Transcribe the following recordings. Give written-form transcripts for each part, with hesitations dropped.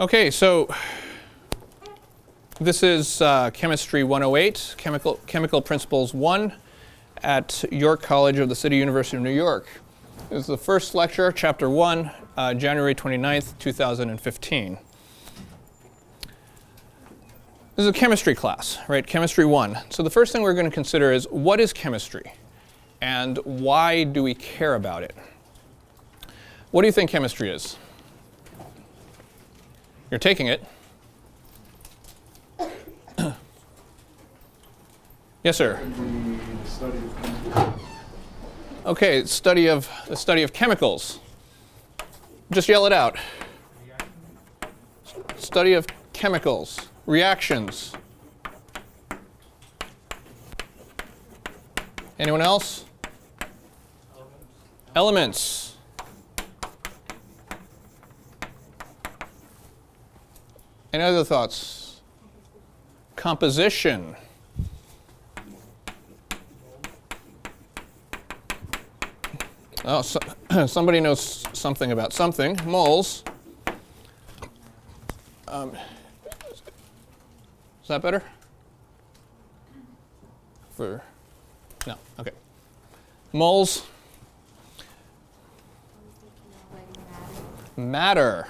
Okay, so this is Chemistry 108, Chemical Principles 1 at York College of the City University of New York. This is the first lecture, Chapter 1, January 29th, 2015. This is a chemistry class, right? Chemistry 1. So the first thing we're going to consider is what is chemistry and why do we care about it? What do you think chemistry is? You're taking it. Yes, sir. The study of chemicals. Okay, the study of chemicals. Just yell it out. Study of chemicals, reactions. Anyone else? Elements. Any other thoughts? Composition. Oh, somebody knows something about something. Moles. Is that better? No, okay. Moles. Matter.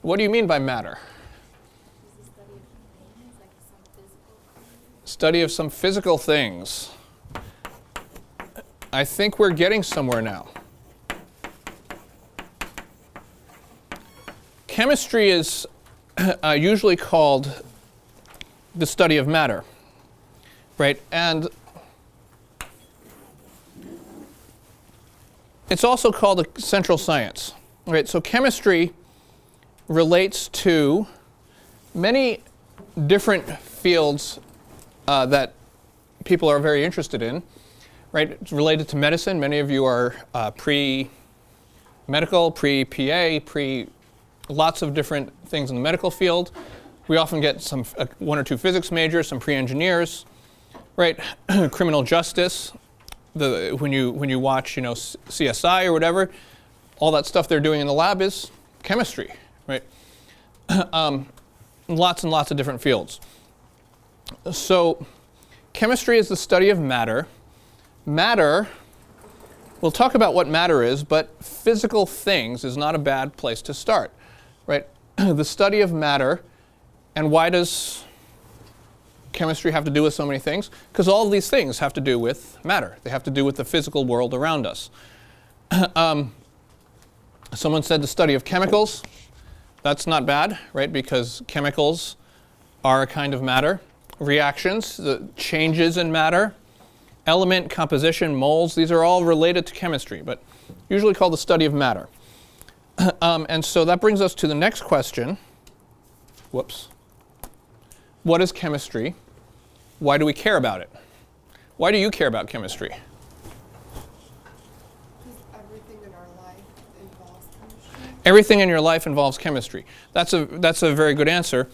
What do you mean by matter? Study of some physical things. I think we're getting somewhere now. Chemistry is usually called the study of matter, right? And it's also called a central science, right? So chemistry relates to many different fields that people are very interested in, right? It's related to medicine. Many of you are pre-medical, pre-PA, lots of different things in the medical field. We often get some one or two physics majors, some pre-engineers, right? Criminal justice. When you watch, CSI or whatever, all that stuff they're doing in the lab is chemistry, right? Lots and lots of different fields. So chemistry is the study of matter. Matter, we'll talk about what matter is, but physical things is not a bad place to start, right? The study of matter. And why does chemistry have to do with so many things? Because all of these things have to do with matter. They have to do with the physical world around us. Someone said the study of chemicals. That's not bad, right? Because chemicals are a kind of matter. Reactions, the changes in matter, element, composition, moles, these are all related to chemistry, but usually called the study of matter. And so that brings us to the next question. Whoops. What is chemistry? Why do we care about it? Why do you care about chemistry? Everything in your life involves chemistry. That's a very good answer.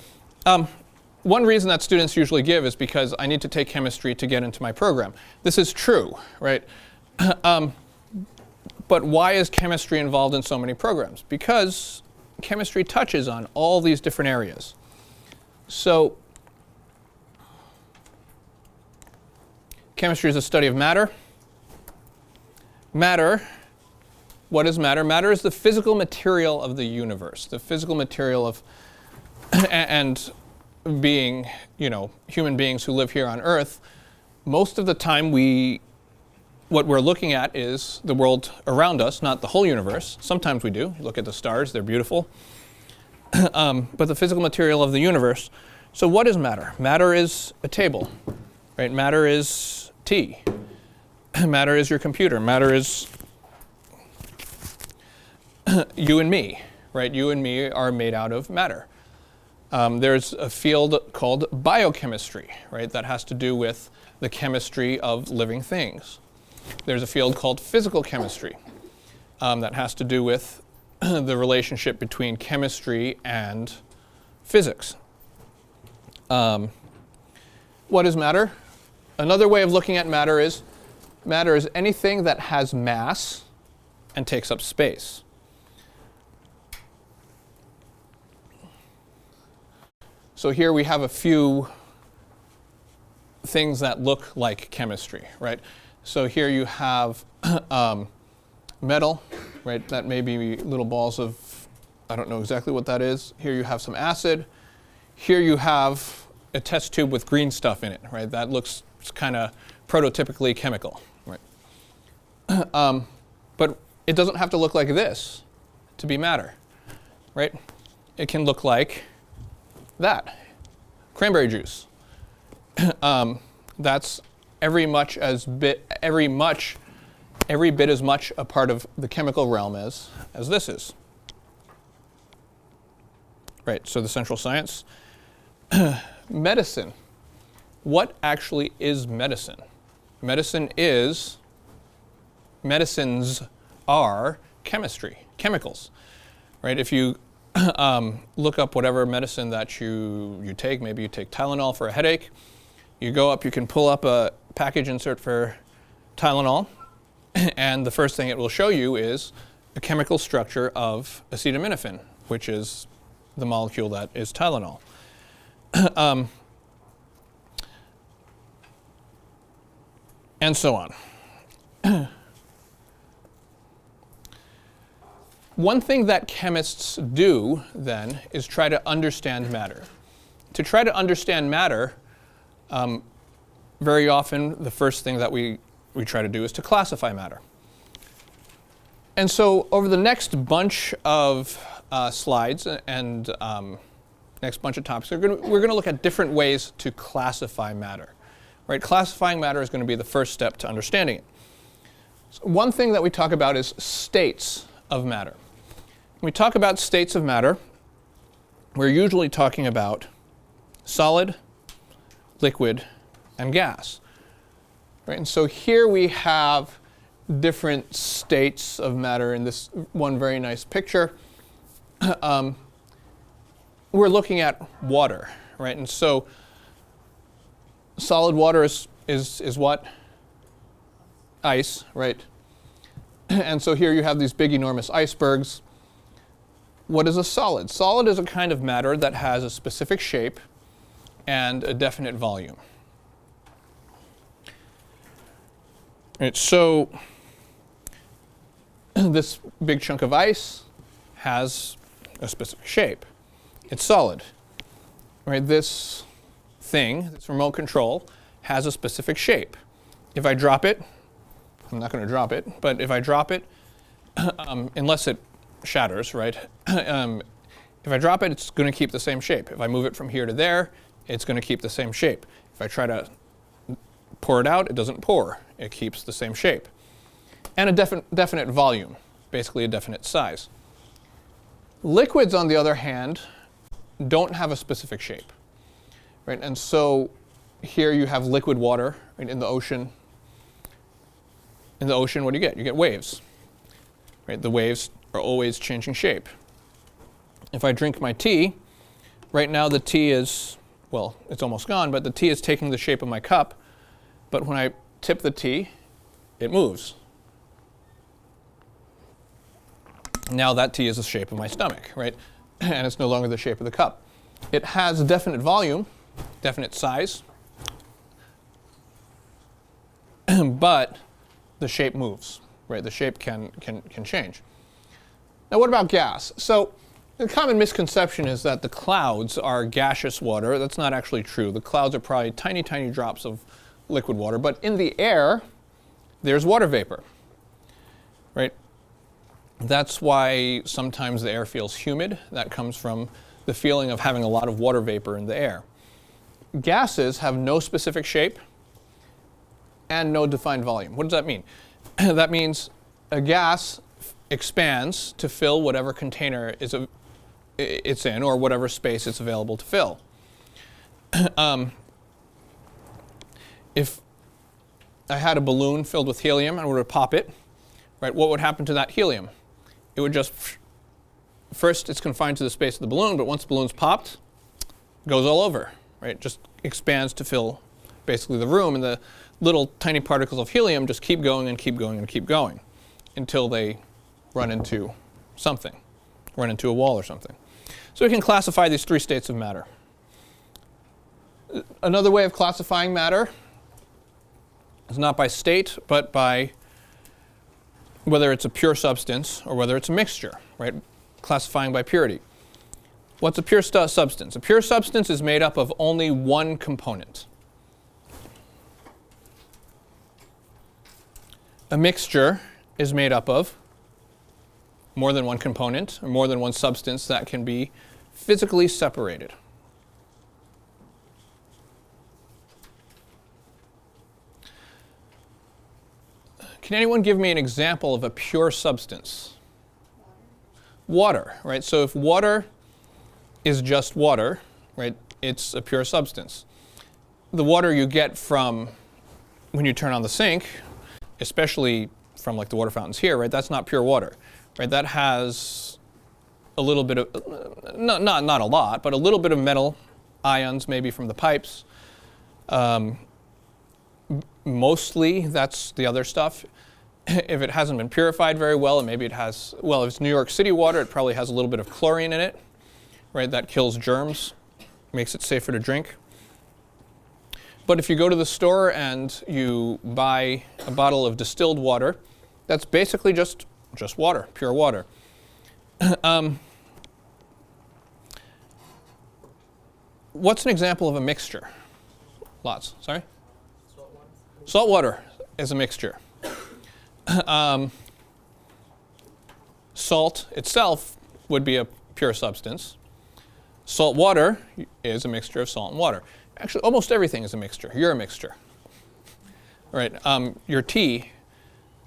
One reason that students usually give is because I need to take chemistry to get into my program. This is true, right? But why is chemistry involved in so many programs? Because chemistry touches on all these different areas. So chemistry is a study of matter. Matter. What is matter? Matter is the physical material of the universe, the physical material of, and being, human beings who live here on Earth. Most of the time what we're looking at is the world around us, not the whole universe. Sometimes we do. You look at the stars, they're beautiful. But the physical material of the universe. So what is matter? Matter is a table, right? Matter is tea. Matter is your computer. Matter is you and me, right? You and me are made out of matter. There's a field called biochemistry, right? That has to do with the chemistry of living things. There's a field called physical chemistry that has to do with the relationship between chemistry and physics. What is matter? Another way of looking at matter is anything that has mass and takes up space. So here we have a few things that look like chemistry, right? So here you have metal, right? That may be little balls of, I don't know exactly what that is. Here you have some acid. Here you have a test tube with green stuff in it, right? That looks kind of prototypically chemical, right? But it doesn't have to look like this to be matter, right? It can look like that, cranberry juice. That's every bit as much a part of the chemical realm as this is. Right, so the central science. Medicine. What actually is medicine? Medicines are chemistry, chemicals. Right, if you look up whatever medicine that you take, maybe you take Tylenol for a headache, you go up, you can pull up a package insert for Tylenol, and the first thing it will show you is the chemical structure of acetaminophen, which is the molecule that is Tylenol. And so on. One thing that chemists do, then, is try to understand matter. To try to understand matter, very often the first thing that we try to do is to classify matter. And so over the next bunch of slides and next bunch of topics, we're going to look at different ways to classify matter. Right? Classifying matter is going to be the first step to understanding it. So one thing that we talk about is states of matter. When we talk about states of matter, we're usually talking about solid, liquid, and gas. Right? And so here we have different states of matter in this one very nice picture. We're looking at water, right? And so solid water is what? Ice, right? And so here you have these big, enormous icebergs. What is a solid? Solid is a kind of matter that has a specific shape and a definite volume. Right, so this big chunk of ice has a specific shape. It's solid. Right, this thing, this remote control, has a specific shape. If I drop it, I'm not going to drop it, but if I drop it, unless it shatters, right? If I drop it, it's going to keep the same shape. If I move it from here to there, it's going to keep the same shape. If I try to pour it out, it doesn't pour. It keeps the same shape. And a definite volume, basically a definite size. Liquids, on the other hand, don't have a specific shape. Right? And so here you have liquid water, right, in the ocean. In the ocean, what do you get? You get waves. Right? The waves are always changing shape. If I drink my tea, right now the tea is, well, it's almost gone, but the tea is taking the shape of my cup. But when I tip the tea, it moves. Now that tea is the shape of my stomach, right? And it's no longer the shape of the cup. It has a definite volume, definite size, but the shape moves, right? The shape can change. Now what about gas? So the common misconception is that the clouds are gaseous water. That's not actually true. The clouds are probably tiny, tiny drops of liquid water, but in the air, there's water vapor, right? That's why sometimes the air feels humid. That comes from the feeling of having a lot of water vapor in the air. Gases have no specific shape and no defined volume. What does that mean? That means a gas expands to fill whatever container it's in or whatever space it's available to fill. If I had a balloon filled with helium and were to pop it, right, what would happen to that helium? It would just, first it's confined to the space of the balloon, but once the balloon's popped, it goes all over, right? It just expands to fill basically the room, and the little tiny particles of helium just keep going and keep going and keep going until they run into something, run into a wall or something. So we can classify these three states of matter. Another way of classifying matter is not by state, but by whether it's a pure substance or whether it's a mixture, right? Classifying by purity. What's a pure substance? A pure substance is made up of only one component. A mixture is made up of more than one component or more than one substance that can be physically separated. Can anyone give me an example of a pure substance? Water, right? So if water is just water, right, it's a pure substance. The water you get from when you turn on the sink, especially from like the water fountains here, right, that's not pure water, right? That has a little bit of, not a lot, but a little bit of metal ions maybe from the pipes. Mostly that's the other stuff. If it hasn't been purified very well, and maybe it has, well, if it's New York City water, it probably has a little bit of chlorine in it, right? That kills germs, makes it safer to drink. But if you go to the store and you buy a bottle of distilled water, that's basically just water, pure water. What's an example of a mixture? Lots, sorry? Salt water is a mixture. Salt itself would be a pure substance. Salt water is a mixture of salt and water. Actually, almost everything is a mixture. You're a mixture. Right? Your tea,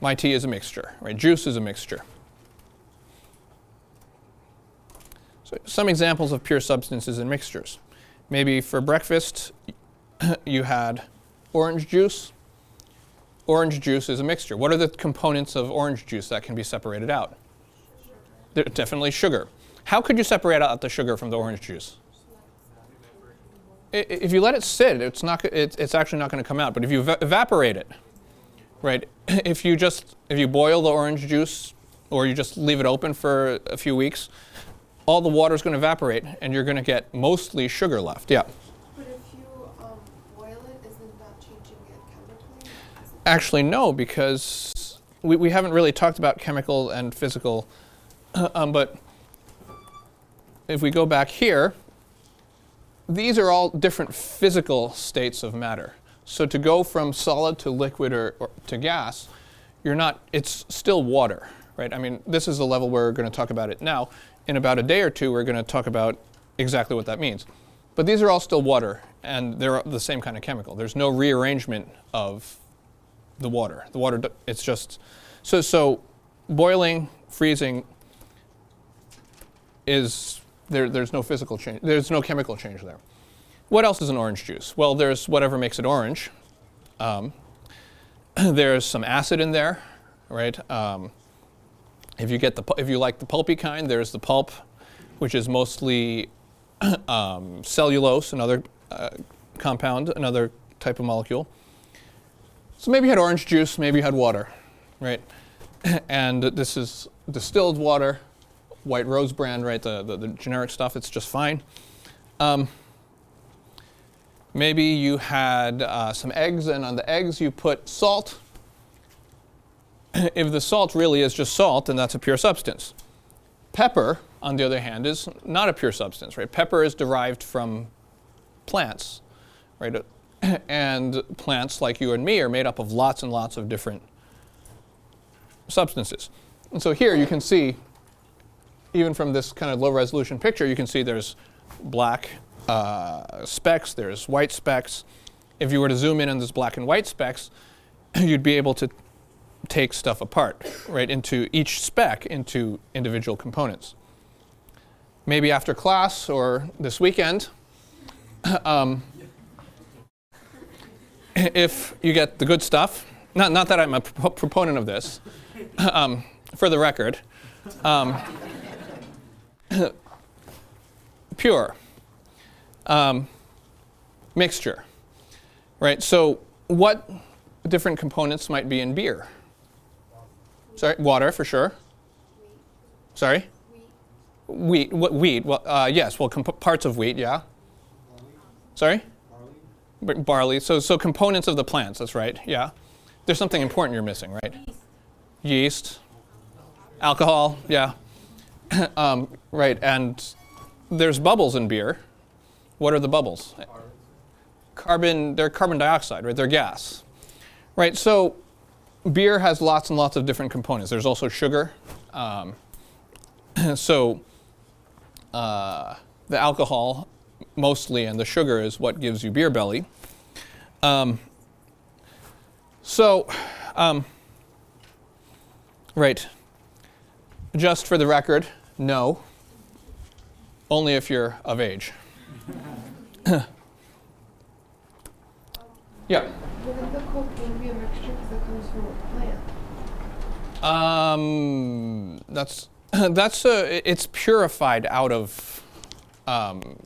my tea is a mixture. Right? Juice is a mixture. So some examples of pure substances and mixtures. Maybe for breakfast, you had orange juice. Orange juice is a mixture. What are the components of orange juice that can be separated out? They're definitely sugar. How could you separate out the sugar from the orange juice? If you let it sit, it's actually not going to come out. But if you evaporate it, right? If you boil the orange juice, or you just leave it open for a few weeks, all the water is going to evaporate, and you're going to get mostly sugar left. Yeah. But if you boil it, isn't that changing it chemically? Actually, no, because we haven't really talked about chemical and physical. But if we go back here, these are all different physical states of matter. So to go from solid to liquid or to gas, it's still water, right? I mean, this is the level where we're going to talk about it now. In about a day or two, we're going to talk about exactly what that means. But these are all still water, and they're the same kind of chemical. There's no rearrangement of the water. The water, it's just, so boiling, freezing is, there's no physical change, there's no chemical change there. What else is in orange juice? Well, there's whatever makes it orange. There's some acid in there, right? If you like the pulpy kind, there's the pulp, which is mostly cellulose, another compound, another type of molecule. So maybe you had orange juice, maybe you had water, right? And this is distilled water, White Rose brand, right? The generic stuff, it's just fine. Maybe you had some eggs, and on the eggs you put salt. If the salt really is just salt, then that's a pure substance. Pepper, on the other hand, is not a pure substance, right? Pepper is derived from plants, right? And plants, like you and me, are made up of lots and lots of different substances. And so here you can see, even from this kind of low-resolution picture, you can see there's black specks, there's white specks. If you were to zoom in on these black and white specks, you'd be able to take stuff apart, right, into each speck, into individual components. Maybe after class or this weekend, if you get the good stuff, not that I'm a proponent of this, for the record, pure, mixture, right? So what different components might be in beer? Sorry, water for sure. Sorry? Wheat. Wheat. What wheat? Well, yes. Well, parts of wheat. Yeah. Sorry? Barley. So components of the plants. That's right. Yeah. There's something important you're missing, right? Yeast. Alcohol. Yeah. Right. And there's bubbles in beer. What are the bubbles? Carbon. They're carbon dioxide, right? They're gas. Right. So beer has lots and lots of different components. There's also sugar. So the alcohol mostly and the sugar is what gives you beer belly. Right. Just for the record, no. Only if you're of age. Yeah. Wouldn't the cocaine be a mixture because it comes from a plant? It's purified out of.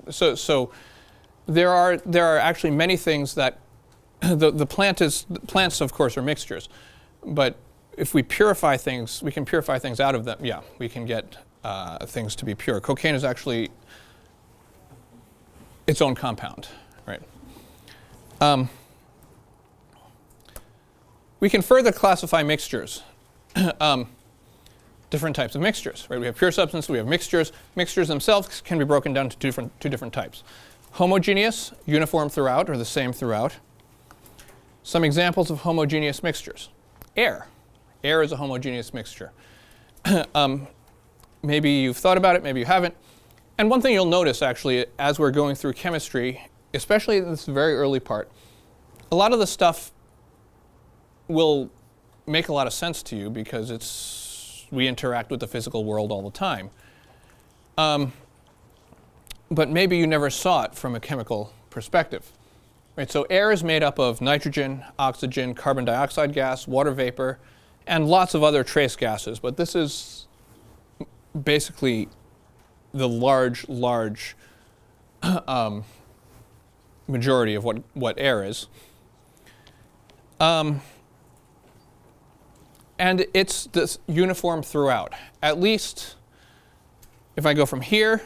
So there are actually many things that the plants of course are mixtures, but if we purify things, we can purify things out of them. Yeah, we can get things to be pure. Cocaine is actually its own compound, right? We can further classify mixtures. Different types of mixtures, right? We have pure substance, we have mixtures. Mixtures themselves can be broken down to two different types. Homogeneous, uniform throughout, or the same throughout. Some examples of homogeneous mixtures. Air. Air is a homogeneous mixture. Maybe you've thought about it, maybe you haven't. And one thing you'll notice actually as we're going through chemistry, especially in this very early part, a lot of the stuff will make a lot of sense to you because we interact with the physical world all the time. But maybe you never saw it from a chemical perspective. Right, so air is made up of nitrogen, oxygen, carbon dioxide gas, water vapor, and lots of other trace gases. But this is basically the large majority of what air is. And it's this uniform throughout. At least if I go from here,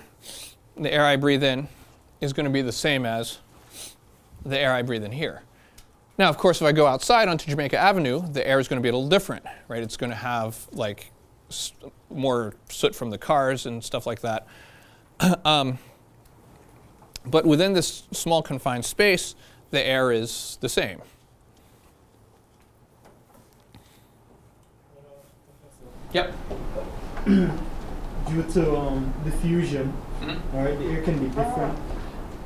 the air I breathe in is going to be the same as the air I breathe in here. Now, of course, if I go outside onto Jamaica Avenue, the air is going to be a little different, right? It's going to have like more soot from the cars and stuff like that. But within this small confined space, the air is the same. Yep. Due to diffusion, right, the air can be different.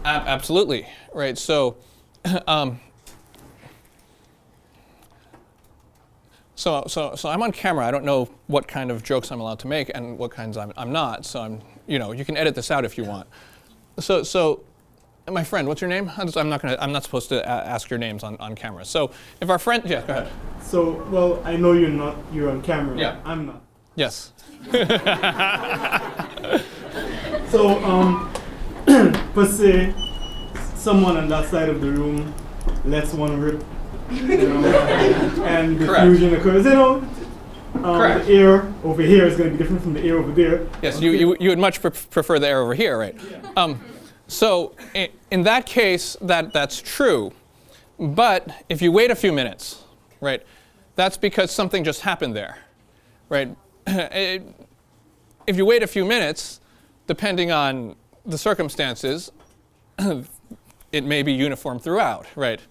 Absolutely, right. So, so I'm on camera. I don't know what kind of jokes I'm allowed to make and what kinds I'm not. So you can edit this out if you want. So, my friend, what's your name? I'm not supposed to ask your names on camera. So, if our friend, yeah, go ahead. So, well, I know you're on camera. Yeah. I'm not. Yes. So, per se, someone on that side of the room lets one rip, and diffusion occurs. Correct. The air over here is going to be different from the air over there. Yes, you would much prefer the air over here, right? Yeah. So in that case, that's true. But if you wait a few minutes, right, that's because something just happened there, right? If you wait a few minutes, depending on the circumstances, it may be uniform throughout, right?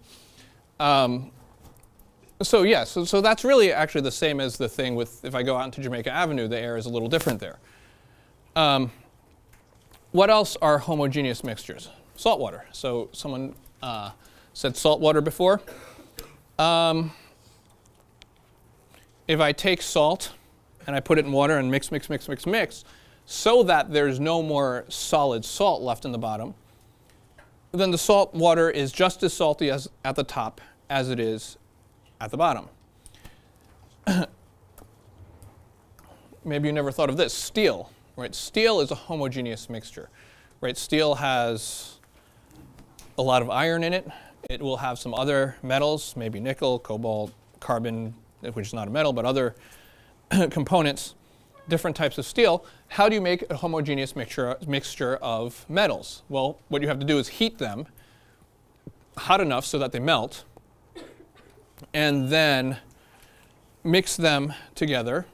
So yes, so that's really actually the same as the thing with if I go out into Jamaica Avenue, the air is a little different there. What else are homogeneous mixtures? Salt water. So someone said salt water before. If I take salt and I put it in water and mix, so that there's no more solid salt left in the bottom, then the salt water is just as salty as at the top as it is at the bottom. Maybe you never thought of this. Steel, right? Steel is a homogeneous mixture, right? Steel has a lot of iron in it. It will have some other metals, maybe nickel, cobalt, carbon, which is not a metal, but other components. different types of steel, how do you make a homogeneous mixture of metals? Well, what you have to do is heat them hot enough so that they melt, and then mix them together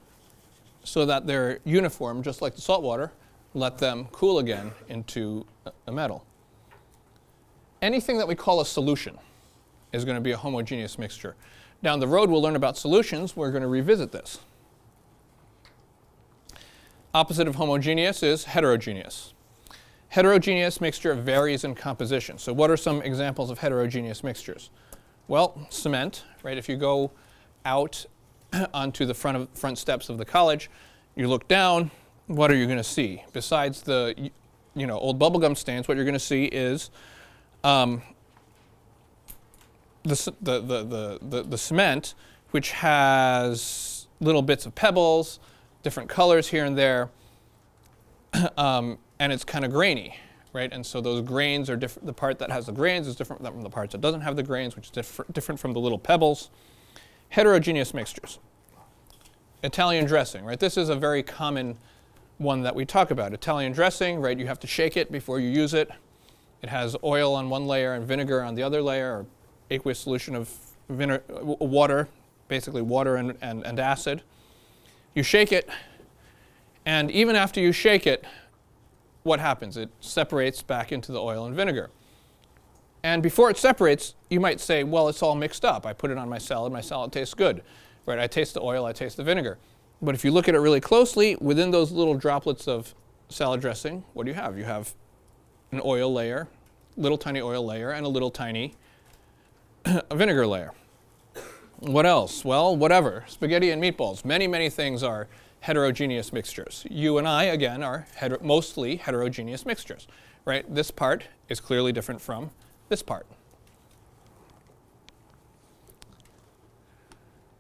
so that they're uniform, just like the salt water. Let them cool again into a metal. Anything that we call a solution is going to be a homogeneous mixture. Down the road, we'll learn about solutions. We're going to revisit this. Opposite of homogeneous is heterogeneous. Heterogeneous mixture varies in composition. So what are some examples of heterogeneous mixtures? Well, cement, right? If you go out onto the front steps of the college, you look down, what are you going to see? Besides the old bubblegum stains, what you're going to see is the cement, which has little bits of pebbles, different colors here and there, and it's kind of grainy, right? And so those grains are different. The part that has the grains is different from the parts that doesn't have the grains, which is different from the little pebbles. Heterogeneous mixtures. Italian dressing, right? This is a very common one that we talk about. Italian dressing, right? You have to shake it before you use it. It has oil on one layer and vinegar on the other layer, or aqueous solution of water, basically water and acid. You shake it, and even after you shake it, what happens? It separates back into the oil and vinegar. And before it separates, you might say, well, it's all mixed up. I put it on my salad tastes good. Right? I taste the oil, I taste the vinegar. But if you look at it really closely, within those little droplets of salad dressing, what do you have? You have an oil layer, little tiny oil layer, and a little tiny vinegar layer. What else? Well, whatever. Spaghetti and meatballs. Many, many things are heterogeneous mixtures. You and I, again, are mostly heterogeneous mixtures. Right? This part is clearly different from this part.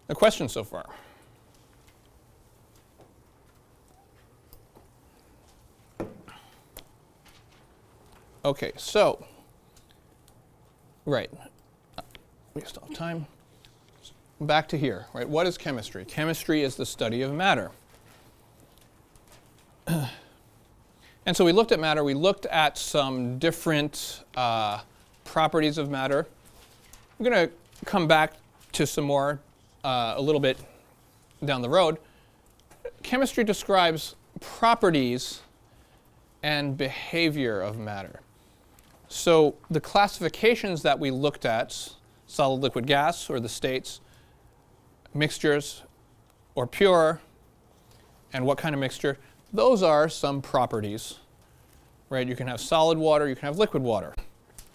The question so far? Okay, so, right, we still have time. Back to here, right? What is chemistry? Chemistry is the study of matter. And so we looked at matter. We looked at some different properties of matter. I'm going to come back to some more a little bit down the road. Chemistry describes properties and behavior of matter. So the classifications that we looked at, solid, liquid, gas, or the states, mixtures, or pure, and what kind of mixture, those are some properties, right? You can have solid water, you can have liquid water.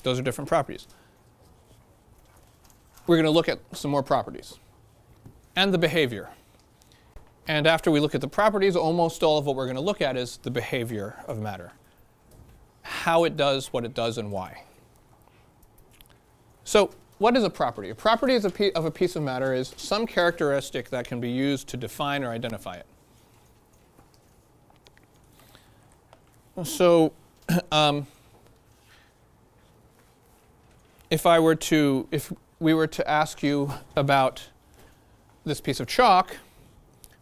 Those are different properties. We're going to look at some more properties and the behavior. And after we look at the properties, almost all of what we're going to look at is the behavior of matter. How it does what it does and why. So what is a property? A property of a piece of matter is some characteristic that can be used to define or identify it. So if we were to ask you about this piece of chalk,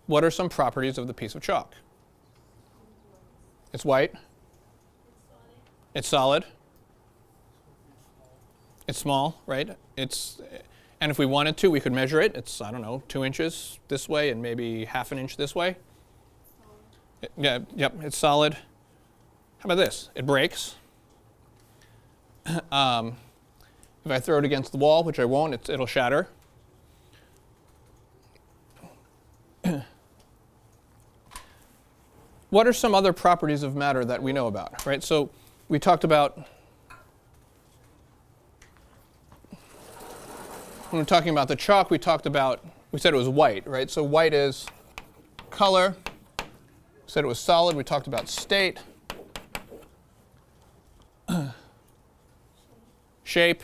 what are some properties of the piece of chalk? It's white. It's solid. It's small, right? And if we wanted to, we could measure it. It's, 2 inches this way and maybe half an inch this way. Yep, it's solid. How about this? It breaks. If I throw it against the wall, which I won't, it'll shatter. What are some other properties of matter that we know about, right? So we talked about, when we're talking about the chalk, we said it was white, right? So white is color. We said it was solid. We talked about state. Shape.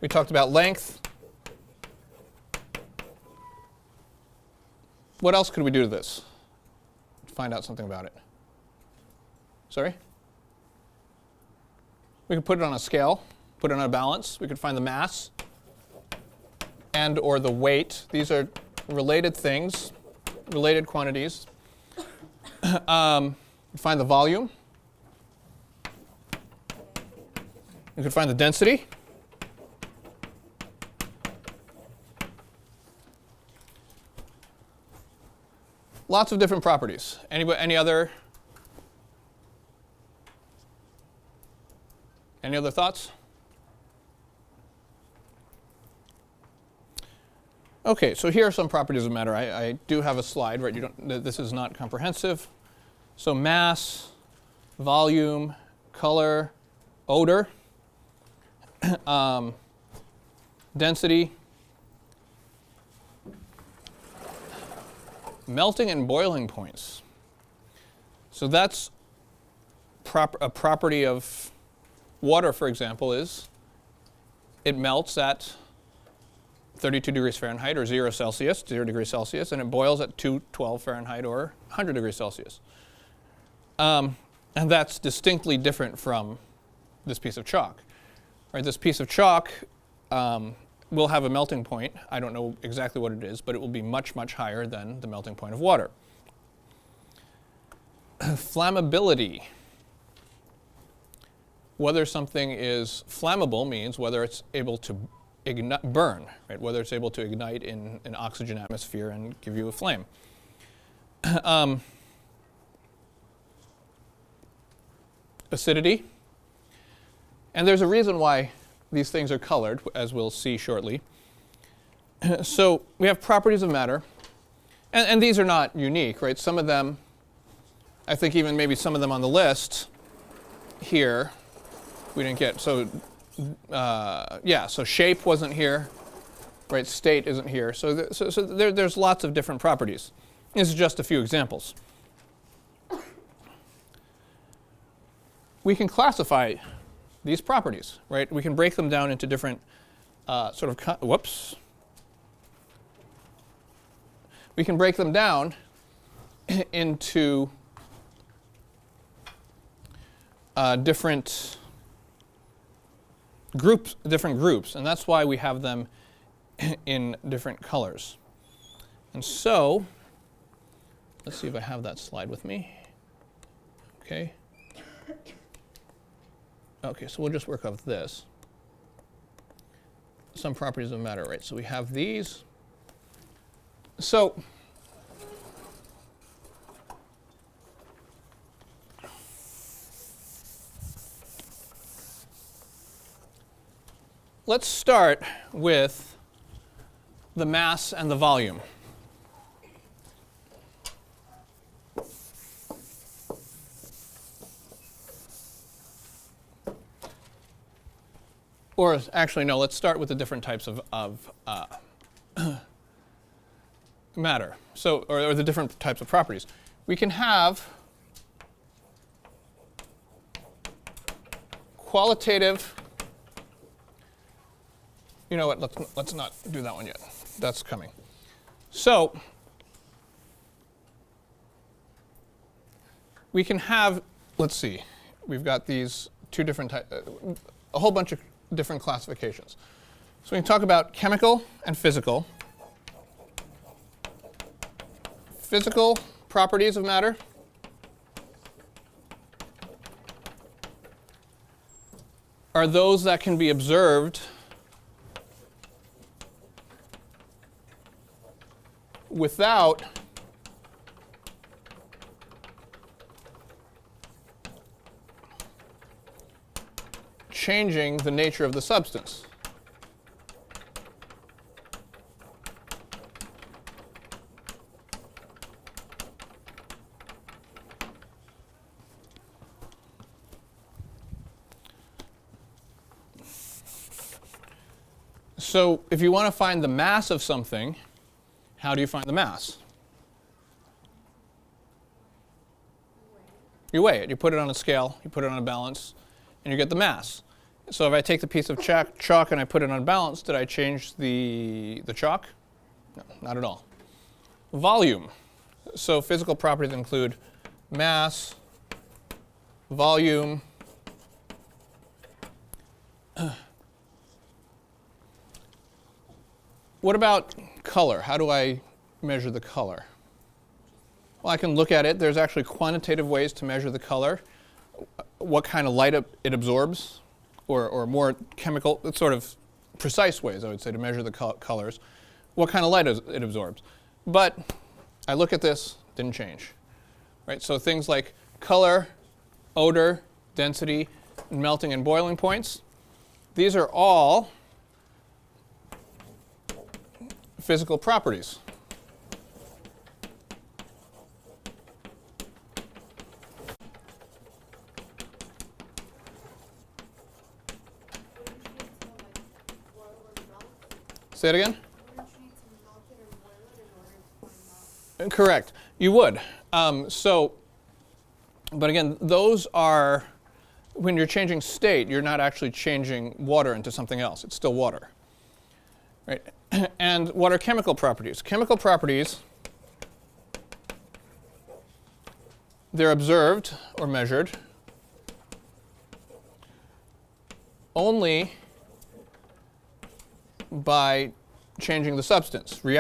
We talked about length. What else could we do to this to find out something about it? Sorry? We could put it on a scale, put it on a balance. We could find the mass and or the weight. These are related things. related quantities. Find the volume. You can find the density. Lots of different properties. Any other thoughts? Okay, so here are some properties of matter. I do have a slide, right? This is not comprehensive. So mass, volume, color, odor, density, melting and boiling points. So that's a property of water, for example, is it melts at 32 degrees Fahrenheit or 0 degrees Celsius, and it boils at 212 Fahrenheit or 100 degrees Celsius. And that's distinctly different from this piece of chalk. Right, this piece of chalk will have a melting point. I don't know exactly what it is, but it will be much, much higher than the melting point of water. Flammability. Whether something is flammable means whether it's able to burn, right? Whether it's able to ignite in an oxygen atmosphere and give you a flame. Acidity. And there's a reason why these things are colored, as we'll see shortly. So we have properties of matter. And these are not unique, right? Some of them, I think even maybe some of them on the list here, we didn't get. So so shape wasn't here, right? State isn't here. So there's lots of different properties. This is just a few examples. We can classify these properties, right? We can break them down into different we can break them down into different groups, and that's why we have them in different colors. And so, let's see if I have that slide with me. Okay. Okay, so we'll just work off this. Some properties of matter, right? So we have these. So let's start with the mass and the volume. Or actually, no, let's start with the different types of matter. So, or the different types of properties. We can have qualitative. You know what? Let's not do that one yet. That's coming. So we can have. Let's see. We've got these two different types. A whole bunch of different classifications. So we can talk about chemical and physical. Physical properties of matter. Are those that can be observed without changing the nature of the substance. So if you want to find the mass of something, how do you find the mass? You weigh it. You put it on a scale, you put it on a balance, and you get the mass. So if I take the piece of chalk and I put it on balance, did I change the chalk? No, not at all. Volume. So physical properties include mass, volume, what about color? How do I measure the color? Well, I can look at it. There's actually quantitative ways to measure the color, what kind of light it absorbs, or more chemical, sort of precise ways, I would say, to measure the colors, what kind of light it absorbs. But I look at this, didn't change. Right? So things like color, odor, density, melting and boiling points, these are all physical properties. Say it again? Wouldn't you need to melt it or boil it in order to find that? Correct. You would. But again, those are, when you're changing state, you're not actually changing water into something else. It's still water. Right? And what are chemical properties? Chemical properties, they're observed or measured only by changing the substance. We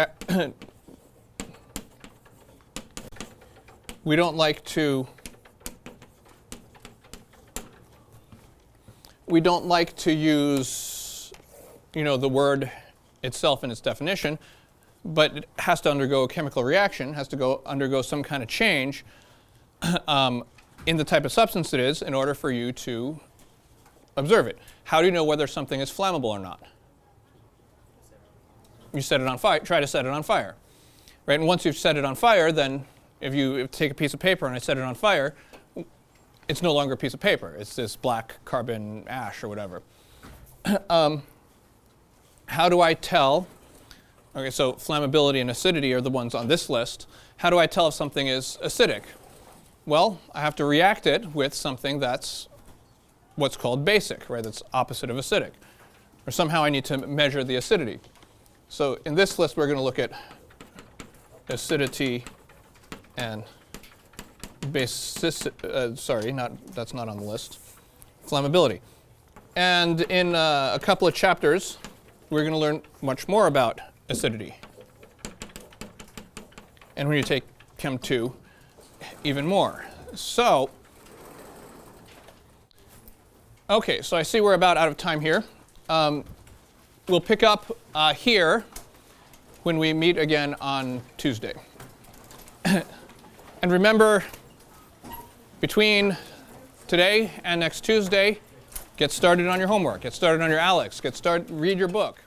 don't like to use, the word itself in its definition, but it has to undergo a chemical reaction, has to undergo some kind of change in the type of substance it is in order for you to observe it. How do you know whether something is flammable or not? You set it on fire. Try to set it on fire, right? And once you've set it on fire, then if you take a piece of paper and I set it on fire, it's no longer a piece of paper. It's this black carbon ash or whatever. How do I tell? Okay, so flammability and acidity are the ones on this list. How do I tell if something is acidic? Well, I have to react it with something that's what's called basic, right? That's opposite of acidic. Or somehow I need to measure the acidity. So in this list, we're going to look at acidity and that's not on the list. Flammability. And in a couple of chapters, we're going to learn much more about acidity. And when you take Chem 2, even more. So, okay, so I see we're about out of time here. We'll pick up here when we meet again on Tuesday. And remember, between today and next Tuesday, get started on your homework, get started on your ALEKS, read your book.